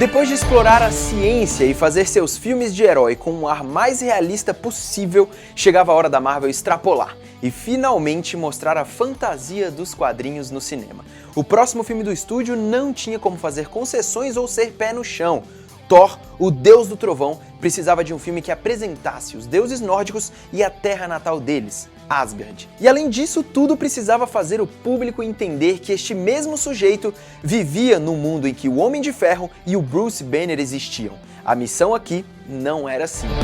Depois de explorar a ciência e fazer seus filmes de herói com um ar mais realista possível, chegava a hora da Marvel extrapolar e finalmente mostrar a fantasia dos quadrinhos no cinema. O próximo filme do estúdio não tinha como fazer concessões ou ser pé no chão. Thor, o deus do trovão, precisava de um filme que apresentasse os deuses nórdicos e a terra natal deles, Asgard. E além disso tudo, precisava fazer o público entender que este mesmo sujeito vivia no mundo em que o Homem de Ferro e o Bruce Banner existiam. A missão aqui não era simples.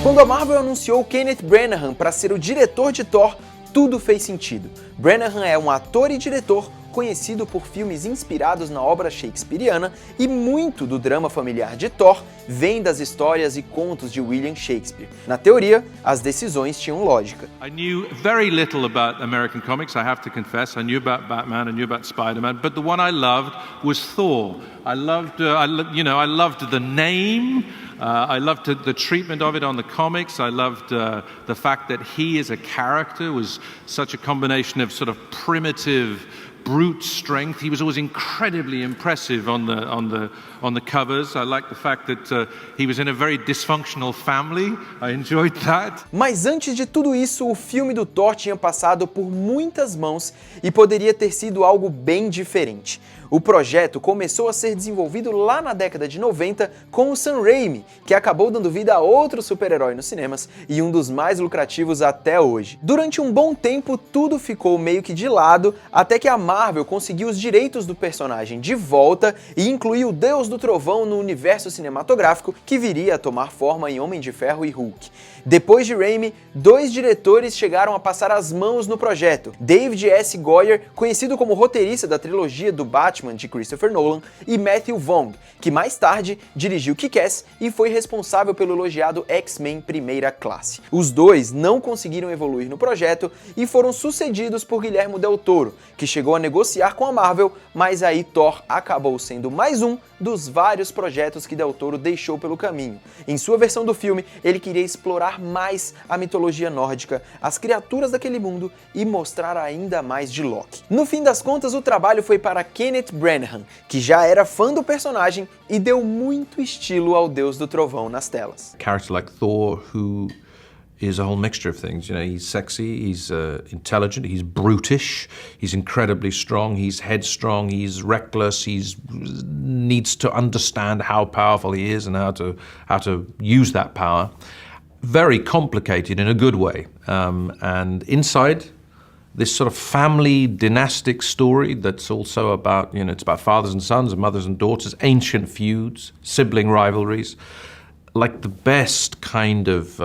Quando a Marvel anunciou Kenneth Branagh para ser o diretor de Thor, tudo fez sentido. Branagh é um ator e diretor conhecido por filmes inspirados na obra shakespeariana e muito do drama familiar de Thor vem das histórias e contos de William Shakespeare. Na teoria, as decisões tinham lógica. I knew very little about American comics, I have to confess. I knew about Batman, I knew about Spider-Man, but the one I loved was Thor. I loved the name. I loved the treatment of it on the comics. I loved the fact that he as a character was such a combination of sort of primitive, brute strength. He was always incredibly impressive on the covers. I liked the fact that he was in a very dysfunctional family. I enjoyed that. Mas antes de tudo isso, o filme do Thor tinha passado por muitas mãos e poderia ter sido algo bem diferente. O projeto começou a ser desenvolvido lá na década de 90 com o Sam Raimi, que acabou dando vida a outro super-herói nos cinemas e um dos mais lucrativos até hoje. Durante um bom tempo, tudo ficou meio que de lado, até que a Marvel conseguiu os direitos do personagem de volta e incluiu o Deus do Trovão no universo cinematográfico, que viria a tomar forma em Homem de Ferro e Hulk. Depois de Raimi, dois diretores chegaram a passar as mãos no projeto. David S. Goyer, conhecido como roteirista da trilogia do Batman de Christopher Nolan, e Matthew Vaughn, que mais tarde dirigiu Kick-Ass e foi responsável pelo elogiado X-Men Primeira Classe. Os dois não conseguiram evoluir no projeto e foram sucedidos por Guillermo del Toro, que chegou a negociar com a Marvel, mas aí Thor acabou sendo mais um dos vários projetos que del Toro deixou pelo caminho. Em sua versão do filme, ele queria explorar mais a mitologia nórdica, as criaturas daquele mundo e mostrar ainda mais de Loki. No fim das contas, o trabalho foi para Kenneth Branagh, que já era fã do personagem e deu muito estilo ao Deus do Trovão nas telas. A character like Thor, who is a whole mixture of things. You know, he's sexy, he's intelligent, he's brutish, he's incredibly strong, he's headstrong, he's reckless, needs to understand how powerful he is and how to use that power. Very complicated in a good way. And inside this sort of family dynastic story that's also about, it's about fathers and sons and mothers and daughters, ancient feuds, sibling rivalries, like the best kind of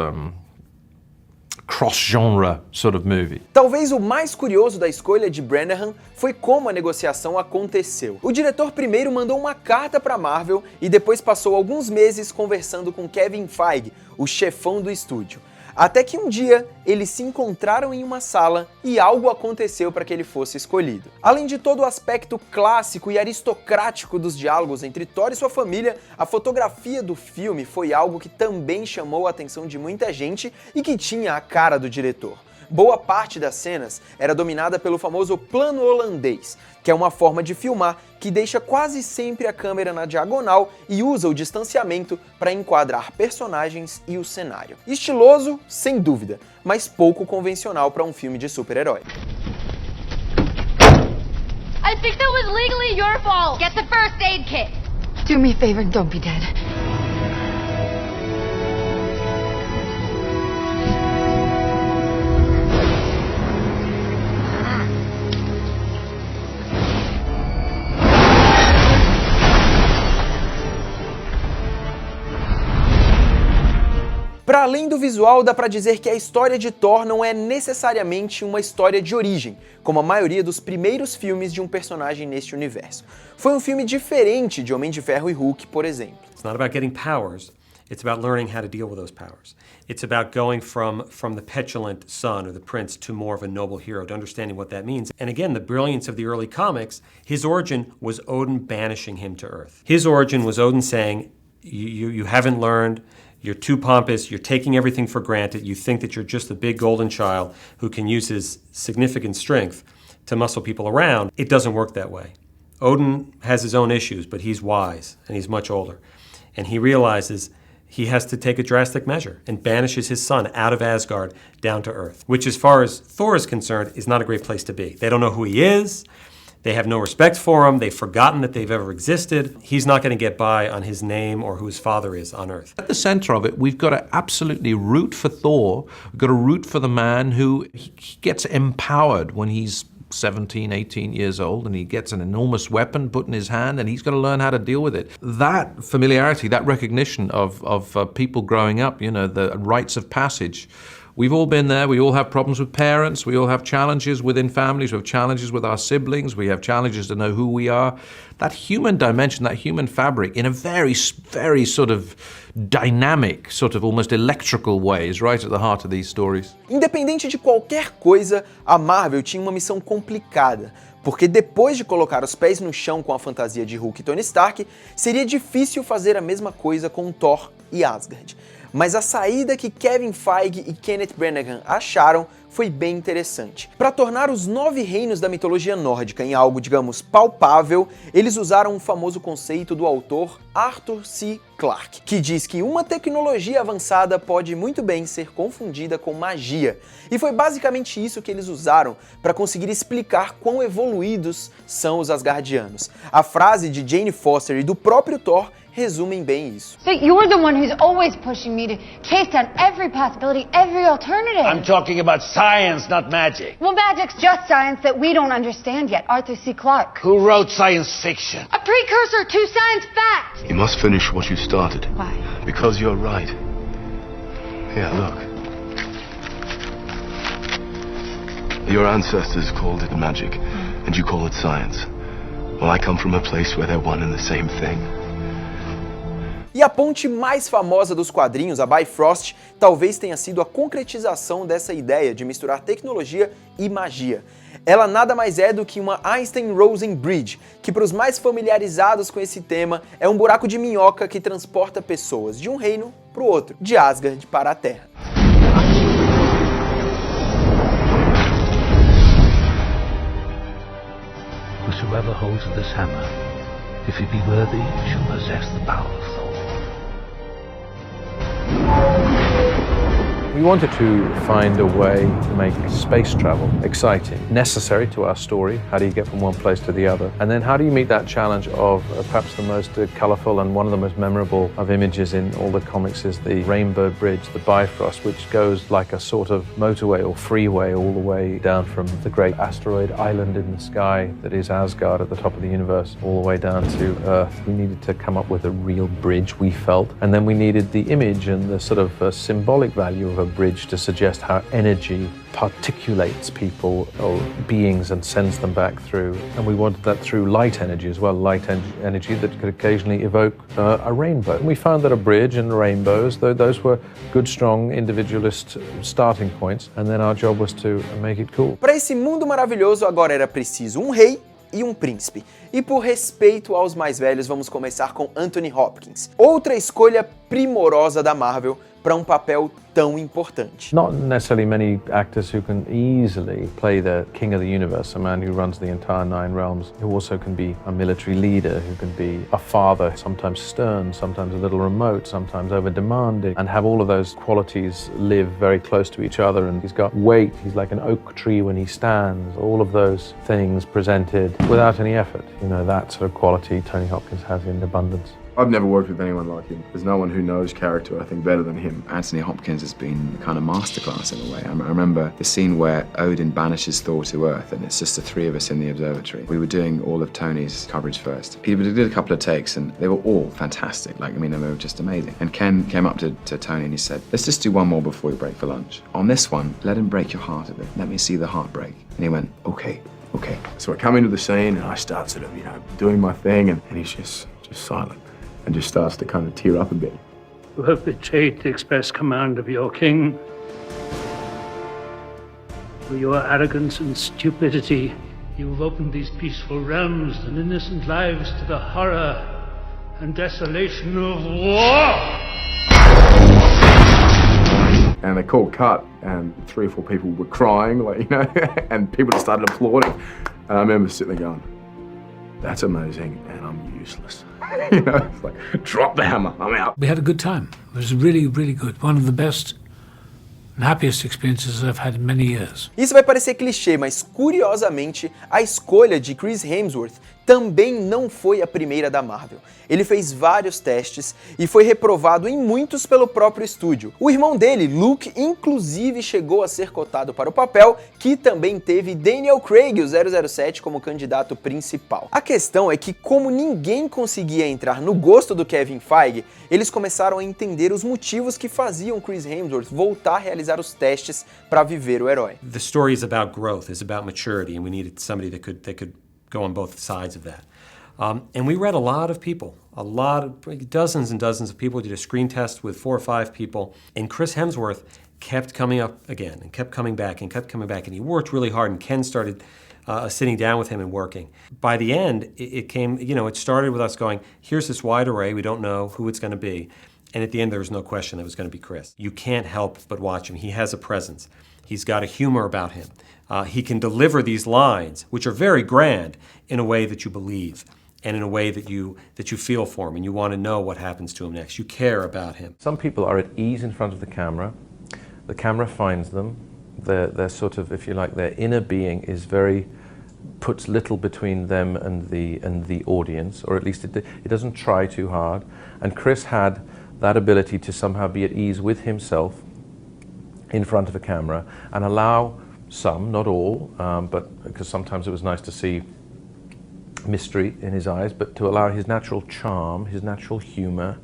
cross-genre sort of movie. Talvez o mais curioso da escolha de Branagh foi como a negociação aconteceu. O diretor primeiro mandou uma carta para Marvel e depois passou alguns meses conversando com Kevin Feige, o chefão do estúdio. Até que um dia eles se encontraram em uma sala e algo aconteceu para que ele fosse escolhido. Além de todo o aspecto clássico e aristocrático dos diálogos entre Thor e sua família, a fotografia do filme foi algo que também chamou a atenção de muita gente e que tinha a cara do diretor. Boa parte das cenas era dominada pelo famoso plano holandês, que é uma forma de filmar que deixa quase sempre a câmera na diagonal e usa o distanciamento para enquadrar personagens e o cenário. Estiloso, sem dúvida, mas pouco convencional para um filme de super-herói. I think that was legally your fault. Get the first aid kit. Do me a favor and don't be dead. Para além do visual, dá pra dizer que a história de Thor não é necessariamente uma história de origem, como a maioria dos primeiros filmes de um personagem neste universo. Foi um filme diferente de Homem de Ferro e Hulk, por exemplo. It's not about getting powers, it's about learning how to deal with those powers. It's about going from the petulant son or the prince to more of a noble hero, to understanding what that means. And again, the brilliance of the early comics, his origin was Odin banishing him to Earth. His origin was Odin saying, you haven't learned, you're too pompous, you're taking everything for granted, you think that you're just a big golden child who can use his significant strength to muscle people around. It doesn't work that way. Odin has his own issues, but he's wise and he's much older. And he realizes he has to take a drastic measure and banishes his son out of Asgard down to Earth, which as far as Thor is concerned is not a great place to be. They don't know who he is. They have no respect for him. They've forgotten that they've ever existed. He's not going to get by on his name or who his father is on Earth. At the center of it, we've got to absolutely root for Thor. We've got to root for the man who he gets empowered when he's 17, 18 years old, and he gets an enormous weapon put in his hand, and he's got to learn how to deal with it. That familiarity, that recognition of people growing up, you know, the rites of passage. We've all been there. We all have problems with parents. We all have challenges within families. We have challenges with our siblings. We have challenges to know who we are. That human dimension, that human fabric, in a very, very sort of dynamic, sort of almost electrical way, is right at the heart of these stories. Independente de qualquer coisa, a Marvel tinha uma missão complicada, porque depois de colocar os pés no chão com a fantasia de Hulk e Tony Stark, seria difícil fazer a mesma coisa com Thor e Asgard. Mas a saída que Kevin Feige e Kenneth Branagh acharam foi bem interessante. Para tornar os 9 reinos da mitologia nórdica em algo, digamos, palpável, eles usaram um famoso conceito do autor Arthur C. Clarke, que diz que uma tecnologia avançada pode muito bem ser confundida com magia. E foi basicamente isso que eles usaram para conseguir explicar quão evoluídos são os Asgardianos. A frase de Jane Foster e do próprio Thor resumem bem isso. So you're the one who's always pushing me to chase down every possibility, every alternative. I'm talking about science, not magic. Well, magic's just science that we don't understand yet. Arthur C. Clarke. Who wrote science fiction? A precursor to science fact. You must finish what you started. Why? Because you're right. Here, look. Your ancestors called it magic, and you call it science. Well, I come from a place where they're one and the same thing. E a ponte mais famosa dos quadrinhos, a Bifrost, talvez tenha sido a concretização dessa ideia de misturar tecnologia e magia. Ela nada mais é do que uma Einstein-Rosen Bridge, que para os mais familiarizados com esse tema é um buraco de minhoca que transporta pessoas de um reino para o outro, de Asgard para a Terra. Whosoever holds this hammer, if he be worthy, shall possess the power of Thor. We wanted to find a way to make space travel exciting, necessary to our story. How do you get from one place to the other? And then how do you meet that challenge of perhaps the most colourful and one of the most memorable of images in all the comics is the Rainbow Bridge, the Bifrost, which goes like a sort of motorway or freeway all the way down from the great asteroid island in the sky that is Asgard at the top of the universe, all the way down to Earth. We needed to come up with a real bridge, we felt, and then we needed the image and the sort of symbolic value of a bridge to suggest how energy particulates people or beings and sends them back through. And we wanted that through light energy as well, energy that could occasionally evoke a rainbow. And we found that a bridge and rainbows, though those were good, strong, individualist starting points, and then our job was to make it cool. Para esse mundo maravilhoso agora era preciso um rei e um príncipe. E por respeito aos mais velhos, vamos começar com Anthony Hopkins, outra escolha primorosa da Marvel para um papel tão importante. Not necessarily many actors who can easily play the king of the universe, a man who runs the entire 9 realms, who also can be a military leader, who can be a father, sometimes stern, sometimes a little remote, sometimes over-demanding, and have all of those qualities live very close to each other. And he's got weight, he's like an oak tree when he stands, all of those things presented without any effort. You know, that sort of quality Tony Hopkins has in abundance. I've never worked with anyone like him. There's no one who knows character, I think, better than him. Anthony Hopkins has been kind of masterclass in a way. I remember the scene where Odin banishes Thor to Earth and it's just the 3 of us in the observatory. We were doing all of Tony's coverage first. He did a couple of takes and they were all fantastic. Like, I mean, they were just amazing. And Ken came up to Tony and he said, let's just do one more before we break for lunch. On this one, let him break your heart a bit. Let me see the heart break. And he went, okay. So I come into the scene and I start sort of, doing my thing and he's just silent. And just starts to kind of tear up a bit. You have betrayed the express command of your king. Through your arrogance and stupidity, you have opened these peaceful realms and innocent lives to the horror and desolation of war! called cut, and 3 or 4 people were crying, like, you know, and people just started applauding. And I remember sitting there going, "That's amazing, and I'm useless." You know, it's like, drop the hammer, I'm out. We had a good time. It was really, really good. One of the best and happiest experiences I've had in many years. Isso vai parecer clichê, mas curiosamente, a escolha de Chris Hemsworth também não foi a primeira da Marvel. Ele fez vários testes e foi reprovado em muitos pelo próprio estúdio. O irmão dele, Luke, inclusive chegou a ser cotado para o papel, que também teve Daniel Craig, o 007, como candidato principal. A questão é que, como ninguém conseguia entrar no gosto do Kevin Feige, eles começaram a entender os motivos que faziam Chris Hemsworth voltar a realizar os testes para viver o herói. The story is about growth, is about maturity, and we needed somebody that could go on both sides of that. And we read a lot of people, dozens and dozens of people. We did a screen test with 4 or 5 people, and Chris Hemsworth kept coming up again and kept coming back and kept coming back, and he worked really hard, and Ken started sitting down with him and working. By the end, it came, you know, it started with us going, here's this wide array, we don't know who it's going to be, and at the end there was no question that it was going to be Chris. You can't help but watch him. He has a presence. He's got a humor about him. He can deliver these lines, which are very grand, in a way that you believe, and in a way that you feel for him, and you want to know what happens to him next. You care about him. Some people are at ease in front of the camera finds them, they're sort of, if you like, their inner being is puts little between them and the audience, or at least it doesn't try too hard. And Chris had that ability to somehow be at ease with himself in front of a camera and allow some, not all, but because sometimes it was nice to see mystery in his eyes, but to allow his natural charm, his natural humor,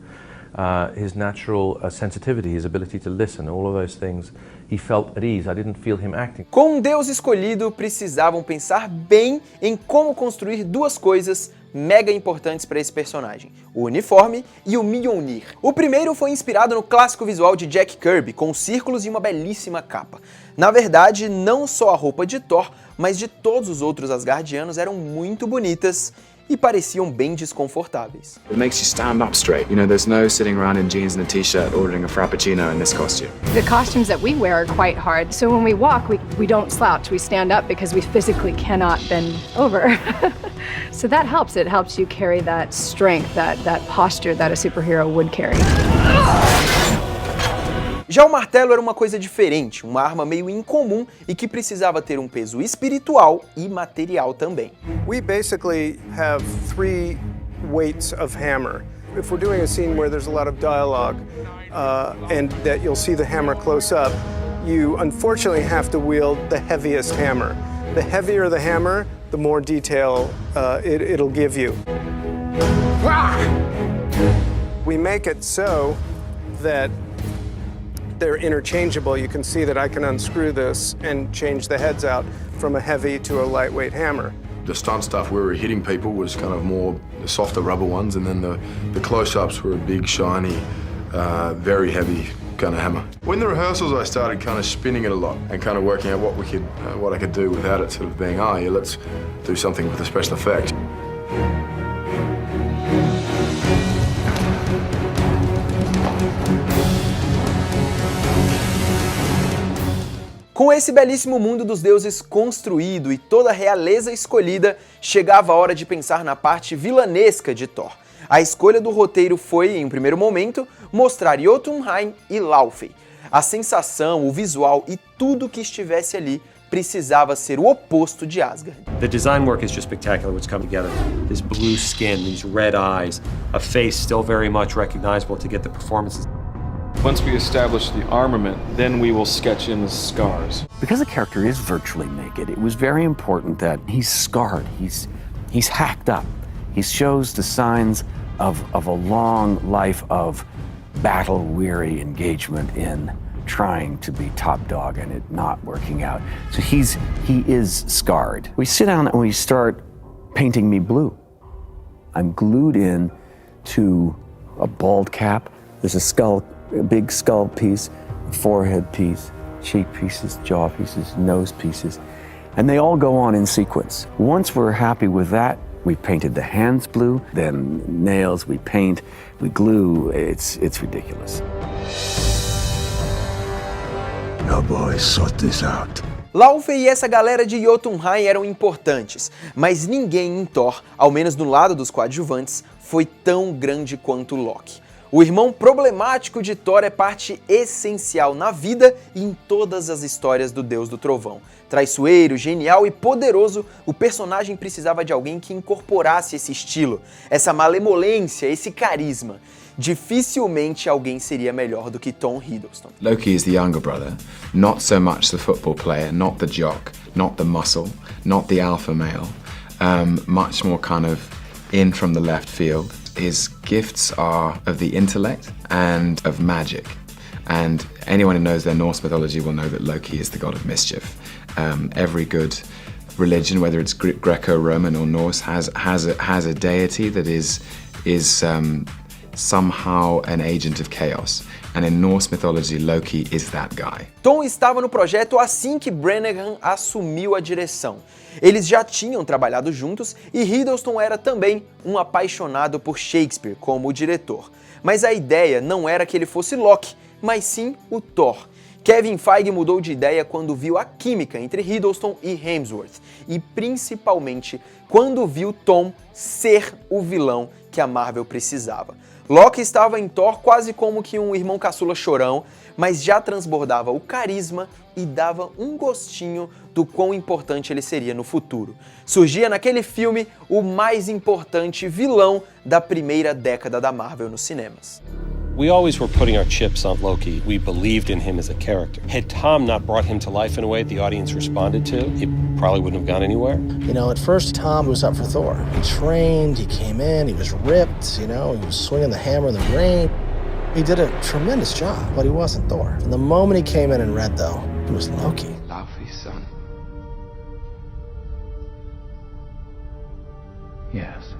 his natural sensitivity, his ability to listen, all of those things, he felt at ease. I didn't feel him acting. Com Deus escolhido, precisavam pensar bem em como construir 2 coisas mega importantes para esse personagem, o uniforme e o Mjolnir. O primeiro foi inspirado no clássico visual de Jack Kirby, com círculos e uma belíssima capa. Na verdade, não só a roupa de Thor, mas de todos os outros Asgardianos eram muito bonitas e pareciam bem desconfortáveis. It makes you stand up straight. You know, there's no sitting around in jeans and a t-shirt ordering a frappuccino in this costume. The costumes that we wear are quite hard, so when we walk, we don't slouch. We stand up because we physically cannot bend over. So that helps. It helps you carry that strength, that posture that a superhero would carry. Já o martelo era uma coisa diferente, uma arma meio incomum e que precisava ter um peso espiritual e material também. We basically have 3 weights of hammer. If we're doing a scene where there's a lot of dialogue and that you'll see the hammer close up, you unfortunately have to wield the heaviest hammer. The heavier the hammer, the more detail it'll give you. We make it so that they're interchangeable. You can see that I can unscrew this and change the heads out from a heavy to a lightweight hammer. The stunt stuff where we were hitting people was kind of more the softer rubber ones, and then the close-ups were a big, shiny, very heavy kind of hammer. When the rehearsals, I started kind of spinning it a lot and kind of working out what I could do without it sort of being, yeah, let's do something with the special effects. Com esse belíssimo mundo dos deuses construído e toda a realeza escolhida, chegava a hora de pensar na parte vilanesca de Thor. A escolha do roteiro foi, em um primeiro momento, mostrar Jotunheim e Laufey. A sensação, o visual e tudo que estivesse ali precisava ser o oposto de Asgard. The design work is just spectacular what's come together. This blue skin, these red eyes, a face still very much recognizable to get the performances. Once we establish the armament, then we will sketch in the scars. Because the character is virtually naked, it was very important that he's scarred, he's hacked up. He shows the signs of a long life of battle-weary engagement in trying to be top dog and it not working out. So he is scarred. We sit down and we start painting me blue. I'm glued in to a bald cap. There's a big skull piece, a forehead piece, cheek pieces, jaw pieces, nose pieces, and they all go on in sequence. Once we're happy with that, we painted the hands blue, then nails, we paint, we glue, it's ridiculous. No, boys, sort this out. Laufey e essa galera de Jotunheim eram importantes, mas ninguém em Thor, ao menos do lado dos coadjuvantes, foi tão grande quanto Loki. O irmão problemático de Thor é parte essencial na vida e em todas as histórias do Deus do Trovão. Traiçoeiro, genial e poderoso, o personagem precisava de alguém que incorporasse esse estilo, essa malemolência, esse carisma. Dificilmente alguém seria melhor do que Tom Hiddleston. Loki is the younger brother, not so much the football player, not the jock, not the muscle, not the alpha male, much more kind of in from the left field. His gifts are of the intellect and of magic. And anyone who knows their Norse mythology will know that Loki is the god of mischief. Every good religion, whether it's Greco-Roman or Norse, has a deity that is somehow an agent of chaos. And in Norse mythology, Loki is that guy. Tom estava no projeto assim que Branagh assumiu a direção. Eles já tinham trabalhado juntos e Hiddleston era também um apaixonado por Shakespeare como diretor. Mas a ideia não era que ele fosse Loki, mas sim o Thor. Kevin Feige mudou de ideia quando viu a química entre Hiddleston e Hemsworth, e principalmente quando viu Tom ser o vilão que a Marvel precisava. Loki estava em Thor quase como que um irmão caçula chorão, mas já transbordava o carisma e dava um gostinho do quão importante ele seria no futuro. Surgia naquele filme o mais importante vilão da primeira década da Marvel nos cinemas. We always were putting our chips on Loki. We believed in him as a character. Had Tom not brought him to life in a way the audience responded to, it probably wouldn't have gone anywhere. You know, at first Tom was up for Thor. He trained, he came in, he was ripped, you know, he was swinging the hammer in the ring. He did a tremendous job, but he wasn't Thor. And the moment he came in and read, though, he was Loki. Laufey's son. Yes.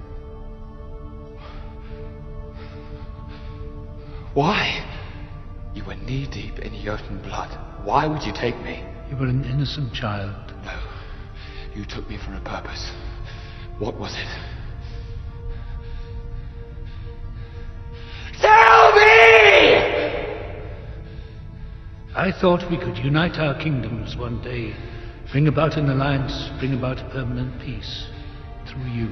Why? You were knee-deep in Jotun blood. Why would you take me? You were an innocent child. No. You took me for a purpose. What was it? Tell me! I thought we could unite our kingdoms one day, bring about an alliance, bring about permanent peace through you.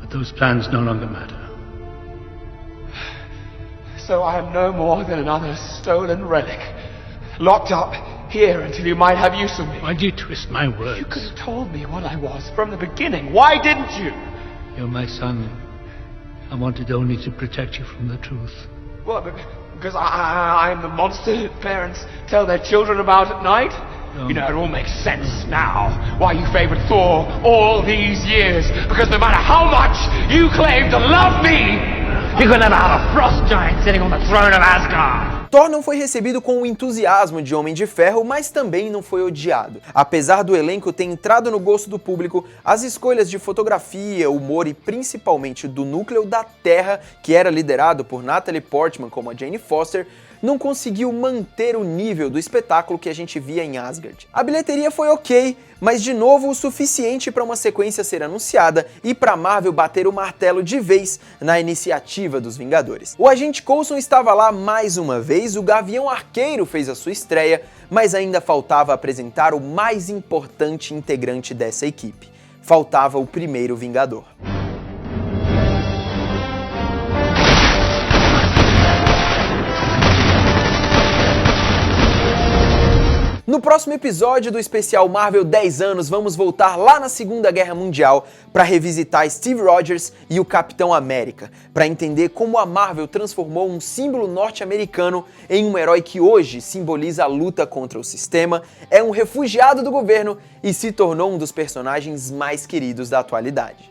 But those plans no longer matter. So I am no more than another stolen relic, locked up here until you might have use of me. Why do you twist my words? You could have told me what I was from the beginning. Why didn't you? You're my son. I wanted only to protect you from the truth. Well, because I'm the monster that parents tell their children about at night? You know, it all makes sense now why you favored Thor all these years. Because no matter how much you claim to love me, you're gonna never have a frost giant sitting on the throne of Asgard. Thor não foi recebido com o entusiasmo de Homem de Ferro, mas também não foi odiado. Apesar do elenco ter entrado no gosto do público, as escolhas de fotografia, humor e principalmente do núcleo da Terra, que era liderado por Natalie Portman como a Jane Foster, não conseguiu manter o nível do espetáculo que a gente via em Asgard. A bilheteria foi ok, mas de novo o suficiente para uma sequência ser anunciada e para Marvel bater o martelo de vez na iniciativa dos Vingadores. O agente Coulson estava lá mais uma vez, o Gavião Arqueiro fez a sua estreia, mas ainda faltava apresentar o mais importante integrante dessa equipe. Faltava o primeiro Vingador. No próximo episódio do especial Marvel 10 anos, vamos voltar lá na Segunda Guerra Mundial para revisitar Steve Rogers e o Capitão América, para entender como a Marvel transformou um símbolo norte-americano em um herói que hoje simboliza a luta contra o sistema, é um refugiado do governo e se tornou um dos personagens mais queridos da atualidade.